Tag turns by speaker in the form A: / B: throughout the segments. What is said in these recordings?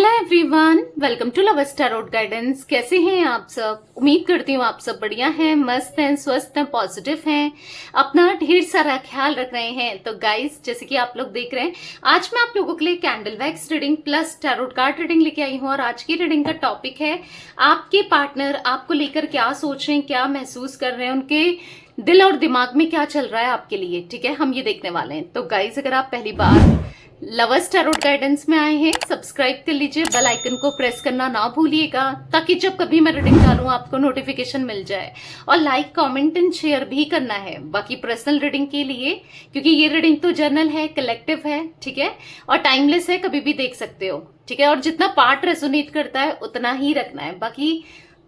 A: Hello everyone, welcome to love tarot guidance. कैसे हैं आप सब? उम्मीद करती हूँ आप सब बढ़िया हैं, मस्त हैं, स्वस्थ हैं, पॉजिटिव हैं, अपना ढेर सारा ख्याल रख रहे हैं। तो गाइस, जैसे कि आप लोग देख रहे हैं, आज मैं आप लोगों के लिए candle wax reading plus tarot card reading लेके आई हूँ। और आज की रीडिंग का टॉपिक है आपके पार्टनर आपको लेकर क्या सोच रहे हैं, क्या महसूस कर रहे हैं, उनके दिल और दिमाग में क्या चल रहा है आपके लिए। ठीक है, हम ये देखने वाले हैं। तो गाइस, अगर आप पहली बार लवर्स टैरोट गाइडेंस में आए हैं, सब्सक्राइब कर लीजिए, बेल आइकन को प्रेस करना ना भूलिएगा, ताकि जब कभी मैं रीडिंग डालूं आपको नोटिफिकेशन मिल जाए। और लाइक, कमेंट एंड शेयर भी करना है बाकी पर्सनल रीडिंग के लिए, क्योंकि ये रीडिंग तो जर्नल है, कलेक्टिव है, ठीक है, और टाइमलेस है, कभी भी देख सकते हो। ठीक है, और जितना पार्ट रेजोनेट करता है उतना ही रखना है। बाकी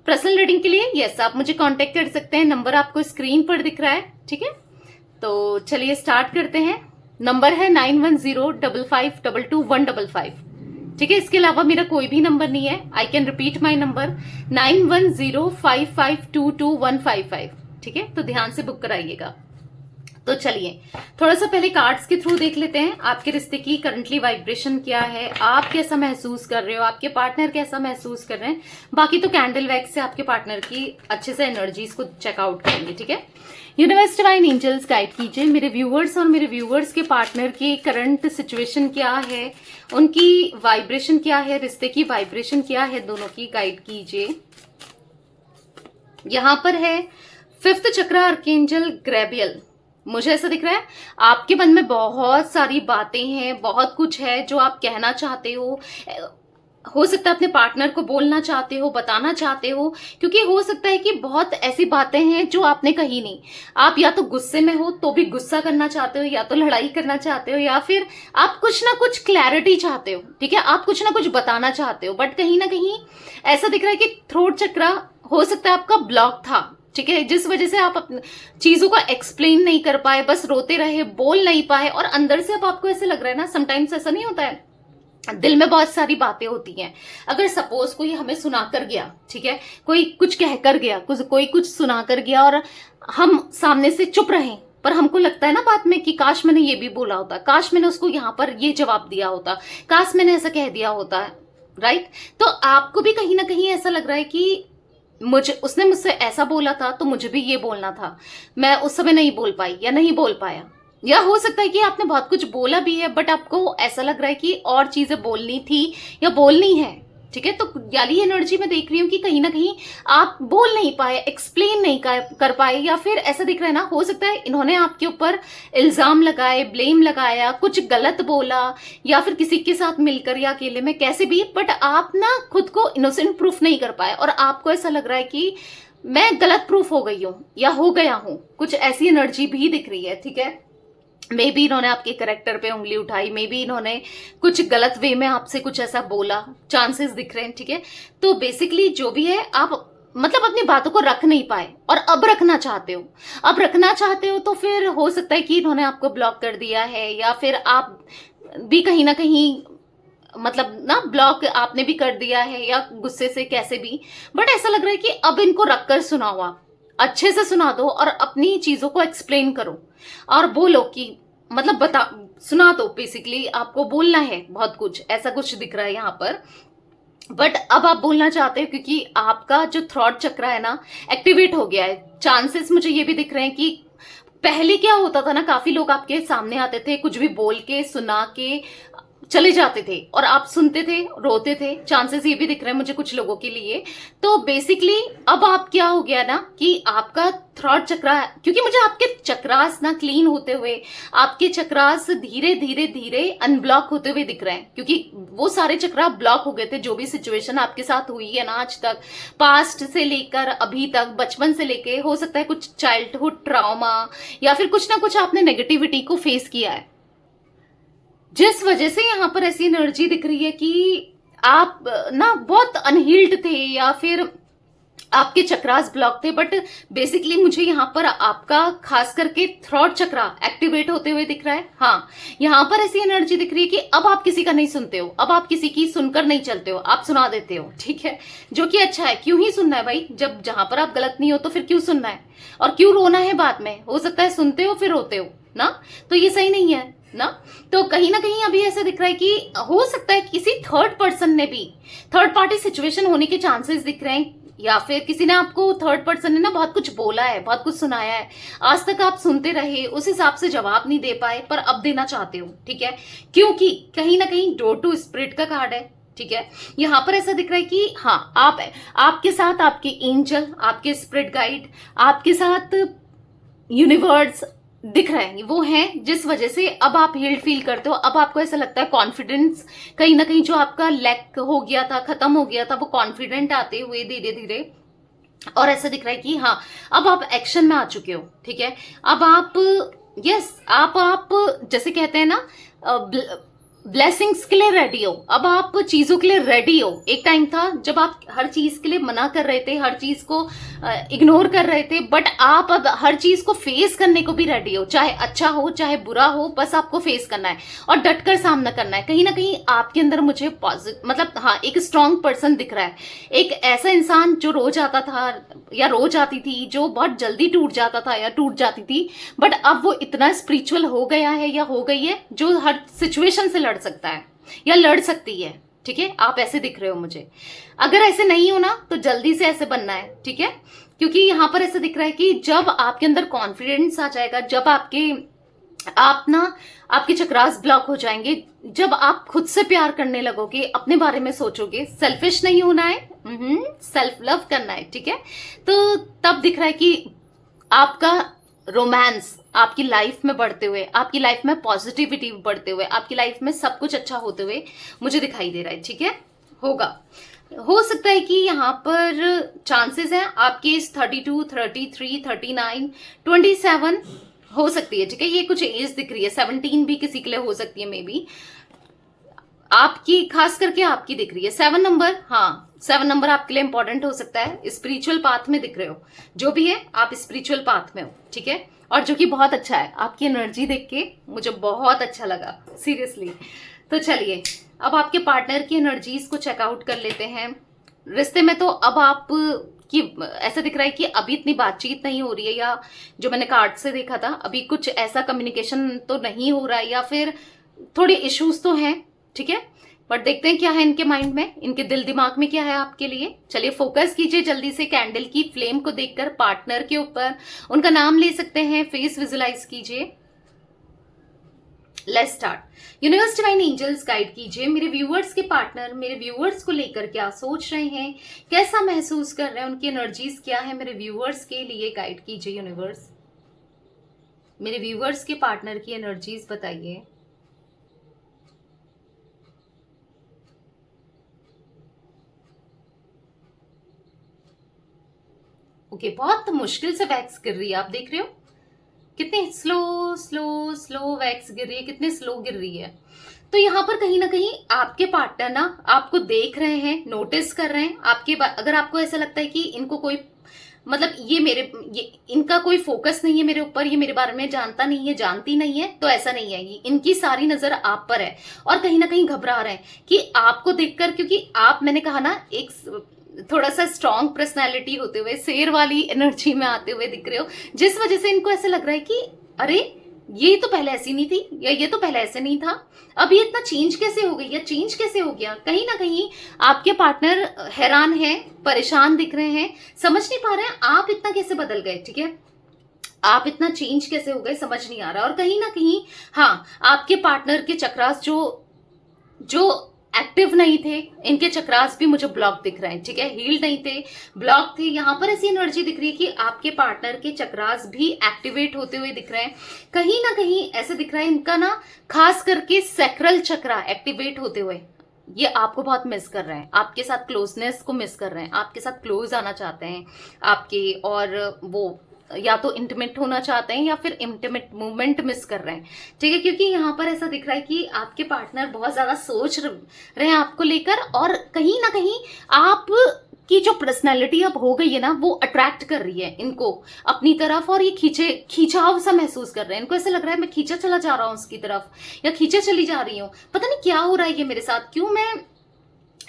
A: पर्सनल रीडिंग के लिए यस, आप मुझे कांटेक्ट कर सकते हैं, नंबर आपको स्क्रीन पर दिख रहा है। ठीक है, तो चलिए स्टार्ट करते हैं। नंबर है 9105522155। ठीक है, इसके अलावा मेरा कोई भी नंबर नहीं है। I can repeat my number 9105522155। ठीक है, तो ध्यान से बुक कराइएगा। तो चलिए थोड़ा सा पहले कार्ड्स के थ्रू देख लेते हैं आपके रिश्ते की करंटली वाइब्रेशन क्या है, आप कैसा महसूस कर रहे हो, आपके पार्टनर कैसा महसूस कर रहे हैं। बाकी तो कैंडल वैक्स से आपके पार्टनर की अच्छे से एनर्जीज को चेकआउट करेंगे। ठीक है, यूनिवर्स डिवाइन एंजल्स गाइड कीजिए मेरे व्यूवर्स और मेरे व्यूवर्स के पार्टनर की करंट सिचुएशन क्या है, उनकी वाइब्रेशन क्या है, रिश्ते की वाइब्रेशन क्या है, दोनों की गाइड कीजिए। यहां पर है फिफ्थ चक्र आर्कएंजल ग्रेबियल। मुझे ऐसा दिख रहा है आपके मन में बहुत सारी बातें हैं, बहुत कुछ है जो आप कहना चाहते हो सकता है अपने पार्टनर को बोलना चाहते हो, बताना चाहते हो, क्योंकि हो सकता है कि बहुत ऐसी बातें हैं जो आपने कही नहीं। आप या तो गुस्से में हो तो भी गुस्सा करना चाहते हो, या तो लड़ाई करना चाहते हो, या फिर आप कुछ ना कुछ क्लैरिटी चाहते हो। ठीक है, आप कुछ ना कुछ बताना चाहते हो, बट कहीं ना कहीं ऐसा दिख रहा है कि थ्रोट चक्र हो सकता है आपका ब्लॉक था। ठीक है, जिस वजह से आप चीजों को एक्सप्लेन नहीं कर पाए, बस रोते रहे, बोल नहीं पाए। और अंदर से अब आपको ऐसे लग रहा है ना, समटाइम्स ऐसा नहीं होता है, दिल में बहुत सारी बातें होती हैं। अगर सपोज कोई हमें सुना कर गया, ठीक है, कोई कुछ कह कर गया, कोई कुछ सुना कर गया, और हम सामने से चुप रहे, पर हमको लगता है ना बाद में कि काश मैंने ये भी बोला होता, काश मैंने उसको यहाँ पर ये जवाब दिया होता, काश मैंने ऐसा कह दिया होता, राइट। तो आपको भी कहीं ना कहीं ऐसा लग रहा है कि उसने मुझसे ऐसा बोला था तो मुझे भी ये बोलना था, मैं उस समय नहीं बोल पाई या नहीं बोल पाया। या हो सकता है कि आपने बहुत कुछ बोला भी है, बट आपको ऐसा लग रहा है कि और चीजें बोलनी थी या बोलनी है। ठीक है, तो याली एनर्जी में देख रही हूँ कि कहीं ना कहीं आप बोल नहीं पाए, एक्सप्लेन नहीं कर पाए, या फिर ऐसा दिख रहा है ना, हो सकता है इन्होंने आपके ऊपर इल्जाम लगाए, ब्लेम लगाया, कुछ गलत बोला, या फिर किसी के साथ मिलकर या अकेले में, कैसे भी, बट आप ना खुद को इनोसेंट प्रूफ नहीं कर पाए, और आपको ऐसा लग रहा है कि मैं गलत प्रूफ हो गई हूँ या हो गया हूँ। कुछ ऐसी एनर्जी भी दिख रही है। ठीक है, मे बी इन्होंने आपके करेक्टर पे उंगली उठाई, मे बी इन्होंने कुछ गलत वे में आपसे कुछ ऐसा बोला, चांसेस दिख रहे हैं। ठीक है, तो बेसिकली जो भी है, आप मतलब अपनी बातों को रख नहीं पाए और अब रखना चाहते हो। अब रखना चाहते हो तो फिर हो सकता है कि इन्होंने आपको ब्लॉक कर दिया है, या फिर आप भी कहीं ना कहीं मतलब ना ब्लॉक आपने भी कर दिया है, या गुस्से से कैसे भी, बट ऐसा लग रहा है कि अब इनको रखकर सुनाओ, आप अच्छे से सुना दो और अपनी चीजों को एक्सप्लेन करो और बोलो कि मतलब बता, सुना दो। बेसिकली आपको बोलना है बहुत कुछ, ऐसा कुछ दिख रहा है यहाँ पर। बट अब आप बोलना चाहते हो क्योंकि आपका जो थ्रॉट चक्र है ना, एक्टिवेट हो गया है। चांसेस मुझे ये भी दिख रहे हैं कि पहले क्या होता था ना, काफी लोग आपके सामने आते थे, कुछ भी बोल के सुना के चले जाते थे और आप सुनते थे, रोते थे। चांसेस ये भी दिख रहे हैं मुझे कुछ लोगों के लिए। तो बेसिकली अब आप क्या हो गया ना कि आपका थ्रॉट चक्र, क्योंकि मुझे आपके चक्रास ना क्लीन होते हुए, आपके चक्रास धीरे धीरे धीरे अनब्लॉक होते हुए दिख रहे हैं, क्योंकि वो सारे चक्रा ब्लॉक हो गए थे। जो भी सिचुएशन आपके साथ हुई है ना आज तक, पास्ट से लेकर अभी तक, बचपन से लेके, हो सकता है कुछ चाइल्डहुड ट्रॉमा, या फिर कुछ ना कुछ आपने नेगेटिविटी को फेस किया है, जिस वजह से यहां पर ऐसी एनर्जी दिख रही है कि आप ना बहुत अनहील्ड थे, या फिर आपके चक्रास ब्लॉक थे। बट बेसिकली मुझे यहाँ पर आपका खास करके थ्रॉट चक्रा एक्टिवेट होते हुए दिख रहा है। हाँ, यहाँ पर ऐसी एनर्जी दिख रही है कि अब आप किसी का नहीं सुनते हो, अब आप किसी की सुनकर नहीं चलते हो, आप सुना देते हो। ठीक है, जो कि अच्छा है। क्यों ही सुनना है भाई, जब जहां पर आप गलत नहीं हो तो फिर क्यों सुनना है, और क्यों रोना है बाद में। हो सकता है सुनते हो फिर रोते हो ना, तो ये सही नहीं है। ना। तो कहीं ना कहीं अभी ऐसा दिख रहा है कि हो सकता है किसी थर्ड पर्सन ने भी, थर्ड पार्टी सिचुएशन होने के चांसेस दिख रहे हैं, या फिर किसी ने आपको, थर्ड पर्सन ने ना बहुत कुछ बोला है, बहुत कुछ सुनाया है, आज तक आप सुनते रहे, उस हिसाब से जवाब नहीं दे पाए, पर अब देना चाहते हो, ठीक है, क्योंकि कहीं ना कहीं डोर टू स्पिरिट का कार्ड है, ठीक है। यहां पर ऐसा दिख रहा है कि हाँ, आपके साथ आपके एंजल, आपके स्पिरिट गाइड, आपके साथ यूनिवर्स दिख रहे हैं, वो हैं जिस वजह से अब आप हील्ड फील करते हो। अब आपको ऐसा लगता है कॉन्फिडेंस कहीं ना कहीं जो आपका लैक हो गया था, खत्म हो गया था, वो कॉन्फिडेंट आते हुए धीरे धीरे। और ऐसा दिख रहा है कि हाँ, अब आप एक्शन में आ चुके हो, ठीक है। अब आप, यस, आप जैसे कहते हैं ना, ब्लेसिंग्स के लिए रेडी हो, अब आप चीजों के लिए रेडी हो। एक टाइम था जब आप हर चीज के लिए मना कर रहे थे, हर चीज को इग्नोर कर रहे थे, बट आप अब हर चीज को फेस करने को भी रेडी हो, चाहे अच्छा हो चाहे बुरा हो, बस आपको फेस करना है और डटकर सामना करना है। कहीं ना कहीं आपके अंदर मुझे पॉजिटिव, मतलब हाँ, एक स्ट्रांग पर्सन दिख रहा है, एक ऐसा इंसान जो रोज आता था या रोज आती थी, जो बहुत जल्दी टूट जाता था या टूट जाती थी, बट अब वो इतना स्पिरिचुअल हो गया है या हो गई है जो हर सिचुएशन से लड़ सकता है या लड़ सकती है, ठीक है। आप ऐसे दिख रहे हो मुझे। अगर ऐसे नहीं हो ना तो जल्दी से ऐसे बनना है, ठीक है, क्योंकि यहां पर ऐसा दिख रहा है कि जब आपके अंदर कॉन्फिडेंस आ जाएगा, जब आपके चक्रास ब्लॉक हो जाएंगे, जब आप खुद से प्यार करने लगोगे, अपने बारे में सोचोगे, सेल्फिश नहीं होना है, सेल्फ लव करना है, ठीक है, तो तब दिख रहा है कि आपका रोमांस आपकी लाइफ में बढ़ते हुए, आपकी लाइफ में पॉजिटिविटी बढ़ते हुए, आपकी लाइफ में सब कुछ अच्छा होते हुए मुझे दिखाई दे रहा है, ठीक है। होगा, हो सकता है कि यहाँ पर चांसेस हैं आपकी इस 32, 33, 39, 27 हो सकती है, ठीक है। ये कुछ एज दिख रही है, 17 भी किसी के लिए हो सकती है, मे बी आपकी, खास करके आपकी दिख रही है 7 नंबर। हाँ, 7 नंबर आपके लिए इंपॉर्टेंट हो सकता है। स्पिरिचुअल पाथ में दिख रहे हो, जो भी है आप स्पिरिचुअल पाथ में हो, ठीक है, और जो कि बहुत अच्छा है। आपकी एनर्जी देख के मुझे बहुत अच्छा लगा, सीरियसली। तो चलिए अब आपके पार्टनर की एनर्जीज को चेकआउट कर लेते हैं। रिश्ते में तो अब आप कि ऐसा दिख रहा है कि अभी इतनी बातचीत नहीं हो रही है, या जो मैंने कार्ड से देखा था अभी कुछ ऐसा कम्युनिकेशन तो नहीं हो रहा है, या फिर थोड़े इश्यूज तो हैं, ठीक है, बट देखते हैं क्या है इनके माइंड में, इनके दिल दिमाग में क्या है आपके लिए। चलिए फोकस कीजिए जल्दी से कैंडल की फ्लेम को देखकर पार्टनर के ऊपर, उनका नाम ले सकते हैं, फेस विजुलाइज कीजिए। Let's start. Universe divine angels guide कीजिए मेरे व्यूअर्स के पार्टनर, मेरे व्यूअर्स को लेकर क्या सोच रहे हैं, कैसा महसूस कर रहे हैं, उनकी एनर्जीज क्या है, मेरे व्यूअर्स के लिए गाइड कीजिए यूनिवर्स। मेरे व्यूअर्स के पार्टनर की एनर्जीज बताइए। ओके, बहुत मुश्किल से वैक्स गिर रही है, आप देख रहे हो कितनी स्लो स्लो स्लो वैक्स गिर रही है, कितने स्लो गिर रही है। तो यहाँ पर कहीं ना कहीं आपके पार्टनर ना आपको देख रहे हैं, नोटिस कर रहे हैं आपके। अगर आपको ऐसा लगता है कि इनको कोई, मतलब ये इनका कोई फोकस नहीं है मेरे ऊपर, ये मेरे बारे में जानता नहीं है, जानती नहीं है, तो ऐसा नहीं है, ये इनकी सारी नजर आप पर है और कहीं ना कहीं घबरा रहे हैं कि आपको देखकर, क्योंकि आप, मैंने कहा ना, एक थोड़ा सा स्ट्रॉन्ग पर्सनैलिटी होते हुए, शेर वाली एनर्जी में आते हुए दिख रहे हो, जिस वजह से इनको ऐसा लग रहा है कि अरे ये तो पहले ऐसी नहीं थी, या ये तो पहले ऐसे नहीं था, अब ये इतना चेंज कैसे हो गई, या चेंज कैसे हो गया। कहीं ना कहीं आपके पार्टनर हैरान है, परेशान दिख रहे हैं, समझ नहीं पा रहे हैं आप इतना कैसे बदल गए, ठीक है, आप इतना चेंज कैसे हो गए, समझ नहीं आ रहा। और कहीं ना कहीं हाँ, आपके पार्टनर के चक्रास जो एक्टिव नहीं थे, इनके चक्रास भी मुझे ब्लॉक दिख रहे हैं, ठीक है, हील नहीं थे, ब्लॉक थे। यहां पर ऐसी एनर्जी दिख रही है कि आपके पार्टनर के चक्रास भी एक्टिवेट होते हुए दिख रहे हैं। कहीं ना कहीं ऐसे दिख रहा है इनका ना, खास करके सैक्रल चक्रा एक्टिवेट होते हुए, ये आपको बहुत मिस कर रहे हैं, आपके साथ क्लोजनेस को मिस कर रहे हैं, आपके साथ क्लोज आना चाहते हैं आपके, और वो या तो इंटीमेट होना चाहते हैं या फिर इंटीमेट मूवमेंट मिस कर रहे हैं, ठीक है, क्योंकि यहाँ पर ऐसा दिख रहा है कि आपके पार्टनर बहुत ज्यादा सोच रहे हैं आपको लेकर, और कहीं ना कहीं आप की जो पर्सनैलिटी अब हो गई है ना, वो अट्रैक्ट कर रही है इनको अपनी तरफ, और ये खींचाव सा महसूस कर रहे हैं। इनको ऐसा लग रहा है मैं खींचा चला जा रहा हूँ उसकी तरफ, या खींचा चली जा रही हूँ, पता नहीं क्या हो रहा है ये मेरे साथ, क्यों मैं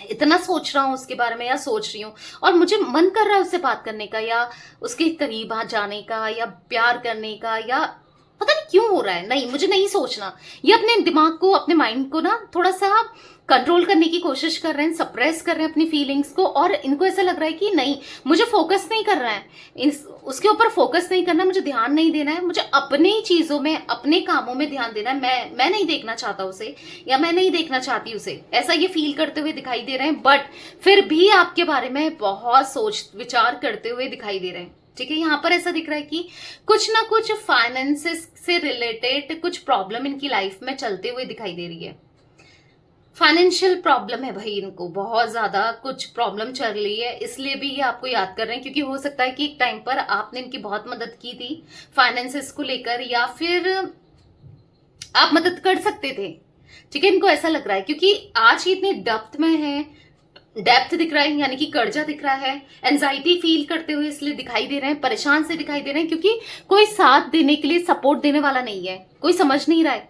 A: इतना सोच रहा हूँ उसके बारे में, या सोच रही हूँ, और मुझे मन कर रहा है उससे बात करने का, या उसके करीब आ जाने का, या प्यार करने का, या पता नहीं क्यों हो रहा है, नहीं मुझे नहीं सोचना। ये अपने दिमाग को, अपने माइंड को ना थोड़ा सा कंट्रोल करने की कोशिश कर रहे हैं, सप्रेस कर रहे हैं अपनी फीलिंग्स को, और इनको ऐसा लग रहा है कि नहीं मुझे फोकस नहीं कर रहा है, उसके ऊपर फोकस नहीं करना, मुझे ध्यान नहीं देना है, मुझे अपनी चीजों में, अपने कामों में ध्यान देना है, मैं नहीं देखना चाहता उसे, या मैं नहीं देखना चाहती उसे, ऐसा ये फील करते हुए दिखाई दे रहे हैं। बट फिर भी आपके बारे में बहुत सोच विचार करते हुए दिखाई दे रहे हैं। ठीक है, यहाँ पर ऐसा दिख रहा है कि कुछ ना कुछ फाइनेंसेस से रिलेटेड कुछ प्रॉब्लम इनकी लाइफ में चलते हुए दिखाई दे रही है। फाइनेंशियल प्रॉब्लम है भाई, इनको बहुत ज्यादा कुछ प्रॉब्लम चल रही है, इसलिए भी ये आपको याद कर रहे हैं, क्योंकि हो सकता है कि एक टाइम पर आपने इनकी बहुत मदद की थी फाइनेंसेस को लेकर, या फिर आप मदद कर सकते थे। ठीक है, इनको ऐसा लग रहा है क्योंकि आज ये इतने डेप्थ में है, डेप्थ दिख रहा है, यानी कि कर्जा दिख रहा है, एंजाइटी फील करते हुए इसलिए दिखाई दे रहे हैं, परेशान से दिखाई दे रहे हैं, क्योंकि कोई साथ देने के लिए, सपोर्ट देने वाला नहीं है, कोई समझ नहीं रहा है,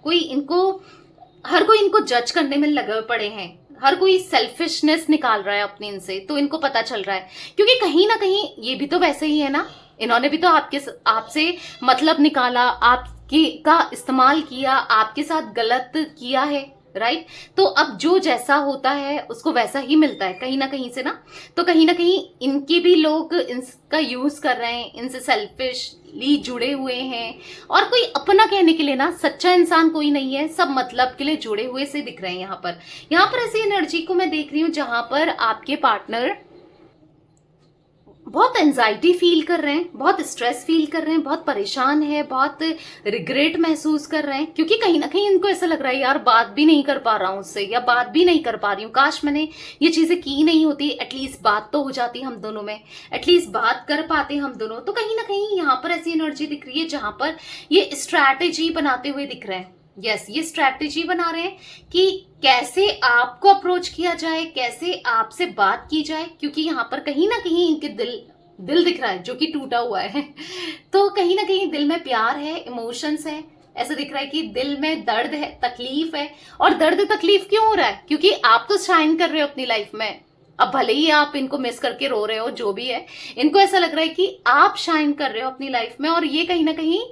A: हर कोई इनको जज करने में लगे पड़े हैं, हर कोई सेल्फिशनेस निकाल रहा है अपने इनसे, तो इनको पता चल रहा है, क्योंकि कहीं ना कहीं ये भी तो वैसे ही है ना, इन्होंने भी तो आपसे मतलब निकाला, आपकी का इस्तेमाल किया, आपके साथ गलत किया है, राइट। तो अब जो जैसा होता है उसको वैसा ही मिलता है कहीं ना कहीं से ना, तो कहीं ना कहीं इनके भी लोग इनका यूज कर रहे हैं, इनसे सेल्फिशली जुड़े हुए हैं, और कोई अपना कहने के लिए ना सच्चा इंसान कोई नहीं है, सब मतलब के लिए जुड़े हुए से दिख रहे हैं। यहाँ पर ऐसी एनर्जी को मैं देख रही हूँ जहां पर आपके पार्टनर बहुत एंजाइटी फील कर रहे हैं, बहुत स्ट्रेस फील कर रहे हैं, बहुत परेशान है, बहुत रिग्रेट महसूस कर रहे हैं, क्योंकि कहीं ना कहीं इनको ऐसा लग रहा है यार बात भी नहीं कर पा रहा हूं उससे, या बात भी नहीं कर पा रही हूँ, काश मैंने ये चीजें की नहीं होती, एटलीस्ट बात तो हो जाती हम दोनों में, एटलीस्ट बात कर पाते हम दोनों। तो कहीं ना कहीं यहाँ पर ऐसी एनर्जी दिख रही है जहां पर ये स्ट्रैटेजी बनाते हुए दिख रहे हैं। यस, ये स्ट्रैटेजी बना रहे हैं कि कैसे आपको अप्रोच किया जाए, कैसे आपसे बात की जाए, क्योंकि यहाँ पर कहीं ना कहीं इनके दिल दिख रहा है जो कि टूटा हुआ है तो कहीं ना कहीं दिल में प्यार है, इमोशंस है, ऐसा दिख रहा है कि दिल में दर्द है, तकलीफ है। और दर्द तकलीफ क्यों हो रहा है? क्योंकि आप तो शाइन कर रहे हो अपनी लाइफ में, अब भले ही आप इनको मिस करके रो रहे हो, जो भी है, इनको ऐसा लग रहा है कि आप शाइन कर रहे हो अपनी लाइफ में, और ये कहीं ना कहीं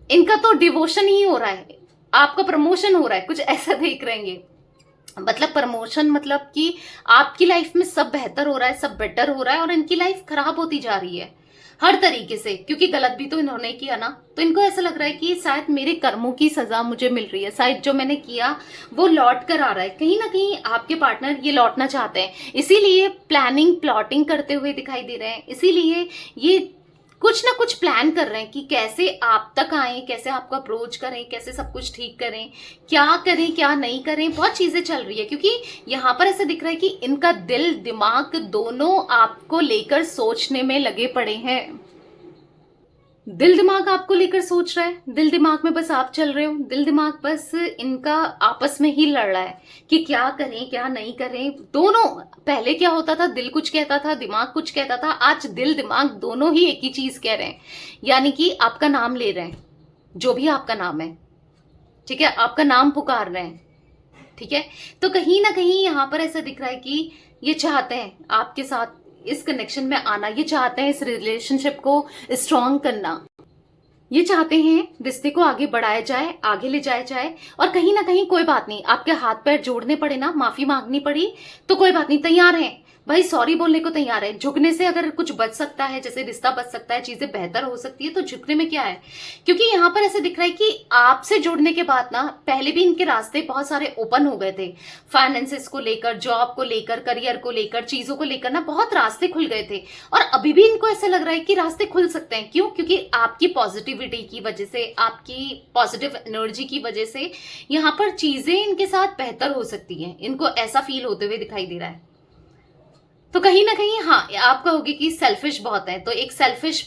A: इनका तो डिवोशन ही हो रहा है, आपका प्रमोशन हो रहा है, कुछ ऐसा देख रहे हैं। मतलब प्रमोशन मतलब कि आपकी लाइफ में सब बेहतर हो रहा है, सब बेटर हो रहा है, और इनकी लाइफ खराब होती जा रही है हर तरीके से, क्योंकि गलत भी तो इन्होंने किया ना। तो इनको ऐसा लग रहा है कि शायद मेरे कर्मों की सजा मुझे मिल रही है, शायद जो मैंने किया वो लौट कर आ रहा है। कहीं ना कहीं आपके पार्टनर ये लौटना चाहते हैं, इसीलिए प्लानिंग प्लॉटिंग करते हुए दिखाई दे रहे हैं, इसीलिए ये कुछ ना कुछ प्लान कर रहे हैं कि कैसे आप तक आए, कैसे आपको अप्रोच करें, कैसे सब कुछ ठीक करें, क्या करें क्या नहीं करें, बहुत चीजें चल रही है। क्योंकि यहाँ पर ऐसा दिख रहा है कि इनका दिल दिमाग दोनों आपको लेकर सोचने में लगे पड़े हैं। दिल दिमाग आपको लेकर सोच रहा है, दिल दिमाग में बस आप चल रहे हो, दिल दिमाग बस इनका आपस में ही लड़ रहा है कि क्या करें क्या नहीं करें दोनों। पहले क्या होता था, दिल कुछ कहता था, दिमाग कुछ कहता था, आज दिल दिमाग दोनों ही एक ही चीज कह रहे हैं, यानी कि आपका नाम ले रहे हैं, जो भी आपका नाम है, ठीक है, आपका नाम पुकार रहे हैं, ठीक है। तो कहीं ना कहीं यहाँ पर ऐसा दिख रहा है कि ये चाहते हैं आपके साथ इस कनेक्शन में आना, ये चाहते हैं इस रिलेशनशिप को स्ट्रॉन्ग करना, ये चाहते हैं रिश्ते को आगे बढ़ाया जाए, आगे ले जाया जाए। और कहीं ना कहीं कोई बात नहीं, आपके हाथ पैर जोड़ने पड़े ना, माफी मांगनी पड़ी तो कोई बात नहीं, तैयार हैं भाई, सॉरी बोलने को तैयार है। झुकने से अगर कुछ बच सकता है, जैसे रिश्ता बच सकता है, चीजें बेहतर हो सकती है, तो झुकने में क्या है। क्योंकि यहाँ पर ऐसे दिख रहा है कि आपसे जुड़ने के बाद ना, पहले भी इनके रास्ते बहुत सारे ओपन हो गए थे, फाइनेंसेस को लेकर, जॉब को लेकर, करियर को लेकर, चीजों को लेकर ना बहुत रास्ते खुल गए थे, और अभी भी इनको ऐसा लग रहा है कि रास्ते खुल सकते हैं। क्यों? क्योंकि आपकी पॉजिटिविटी की वजह से, आपकी पॉजिटिव एनर्जी की वजह से यहाँ पर चीजें इनके साथ बेहतर हो सकती हैं, इनको ऐसा फील होते हुए दिखाई दे रहा है। तो कहीं ना कहीं हाँ, आप कहोगे कि सेल्फिश बहुत है, तो एक सेल्फिश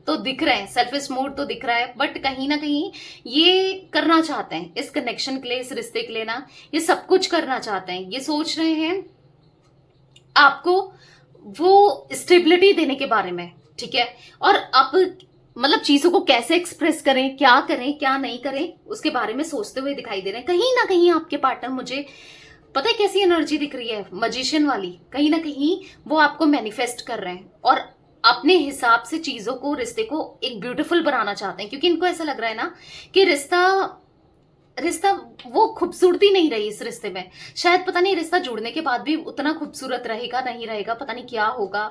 A: तो दिख रहे हैं, सेल्फिश मूड तो दिख रहा है, बट कहीं ना कहीं ये करना चाहते हैं इस कनेक्शन के लिए, इस रिश्ते के लिए ना, ये सब कुछ करना चाहते हैं, ये सोच रहे हैं आपको वो स्टेबिलिटी देने के बारे में, ठीक है। और आप मतलब चीजों को कैसे एक्सप्रेस करें, क्या करें क्या नहीं करें, उसके बारे में सोचते हुए दिखाई दे रहे हैं। कहीं ना कहीं आपके पार्टनर, मुझे पता है कैसी एनर्जी दिख रही है, मजिशियन वाली, कहीं ना कहीं वो आपको मैनिफेस्ट कर रहे हैं, और अपने हिसाब से चीजों को, रिश्ते को एक ब्यूटीफुल बनाना चाहते हैं, क्योंकि इनको ऐसा लग रहा है ना कि रिश्ता रिश्ता वो खूबसूरती नहीं रही इस रिश्ते में। शायद पता नहीं रिश्ता जुड़ने के बाद भी उतना खूबसूरत रहेगा नहीं रहेगा, पता नहीं क्या होगा।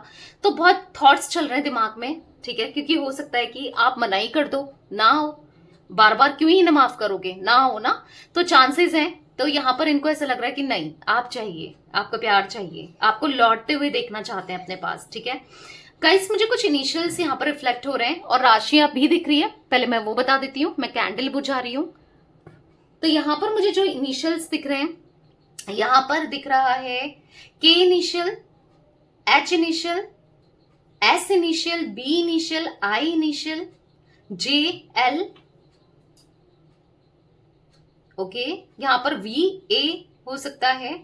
A: तो बहुत थॉट्स चल रहे हैं दिमाग में, ठीक है, क्योंकि हो सकता है कि आप मनाई कर दो, ना हो, बार बार क्यों ही ना माफ करोगे, ना हो ना, तो चांसेस हैं। तो यहाँ पर इनको ऐसा लग रहा है कि नहीं, आप चाहिए, आपका प्यार चाहिए, आपको लौटते हुए देखना चाहते हैं अपने पास, ठीक है। गाइस मुझे कुछ इनिशियल्स यहाँ पर रिफ्लेक्ट हो रहे हैं और राशियां भी दिख रही है, पहले मैं वो बता देती हूँ। मैं कैंडल बुझा रही हूँ। तो यहाँ पर मुझे जो इनिशियल्स दिख रहे हैं, यहाँ पर दिख रहा है K initial, H initial, S initial, B initial, I initial, J, L, okay. यहाँ पर वी, ए हो सकता है,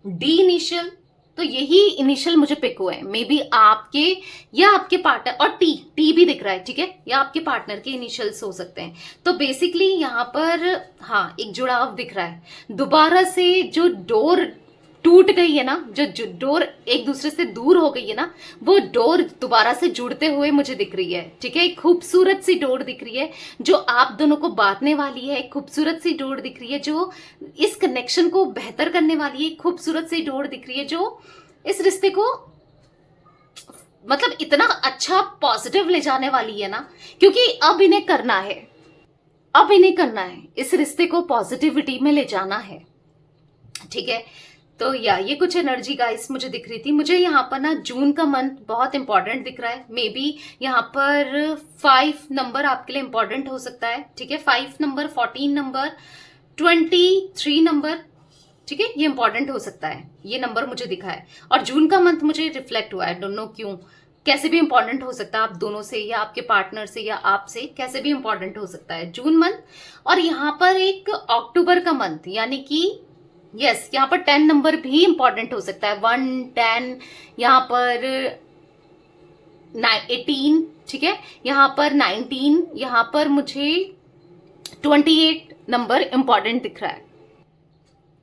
A: डी इनिशियल। तो यही इनिशियल मुझे पिक हुए हैं, मे बी आपके या आपके पार्टनर, और टी, टी भी दिख रहा है, ठीक है, या आपके पार्टनर के इनिशियल्स हो सकते हैं। तो बेसिकली यहाँ पर हाँ एक जुड़ाव दिख रहा है, दोबारा से जो डोर टूट गई है ना, जो डोर एक दूसरे से दूर हो गई है ना, वो डोर दोबारा से जुड़ते हुए मुझे दिख रही है, ठीक है। एक खूबसूरत सी डोर दिख रही है जो आप दोनों को बांधने वाली है, एक खूबसूरत सी डोर दिख रही है जो इस कनेक्शन को बेहतर करने वाली है, एक खूबसूरत सी डोर दिख रही है जो इस रिश्ते को मतलब इतना अच्छा पॉजिटिव ले जाने वाली है ना, क्योंकि अब इन्हें करना है, अब इन्हें करना है, इस रिश्ते को पॉजिटिविटी में ले जाना है, ठीक है। तो या ये कुछ एनर्जी गाइस मुझे दिख रही थी। मुझे यहाँ पर ना जून का मंथ बहुत इंपॉर्टेंट दिख रहा है, मे बी यहाँ पर 5 नंबर आपके लिए इंपॉर्टेंट हो सकता है, ठीक है। 5 नंबर, 14 नंबर, 23 नंबर, ठीक है, ये इंपॉर्टेंट हो सकता है, ये नंबर मुझे दिखा है। और जून का मंथ मुझे रिफ्लेक्ट हुआ है, डोंट नो क्यों, कैसे भी इंपॉर्टेंट हो सकता है आप दोनों से, या आपके पार्टनर से, या आपसे, कैसे भी इंपॉर्टेंट हो सकता है जून मंथ। और यहाँ पर एक अक्टूबर का मंथ, यानी कि यस यहाँ पर 10 नंबर भी इंपॉर्टेंट हो सकता है, 1, 10, यहाँ पर 18, ठीक है, यहाँ पर 19, यहाँ पर मुझे 28 नंबर इंपॉर्टेंट दिख रहा है।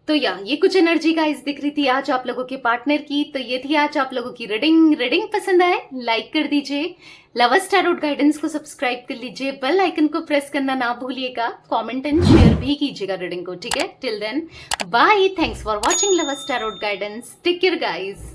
A: तो ये कुछ एनर्जी गाइस दिख रही थी आज आप लोगों के पार्टनर की। तो ये थी आज आप लोगों की रीडिंग पसंद आए लाइक कर दीजिए, लवर्स टैरोट गाइडेंस को सब्सक्राइब कर लीजिए, बेल आइकन को प्रेस करना ना भूलिएगा, कमेंट एंड शेयर भी कीजिएगा रीडिंग को, ठीक है। Till then bye, thanks for watching lovers tarot guidance, take care guys.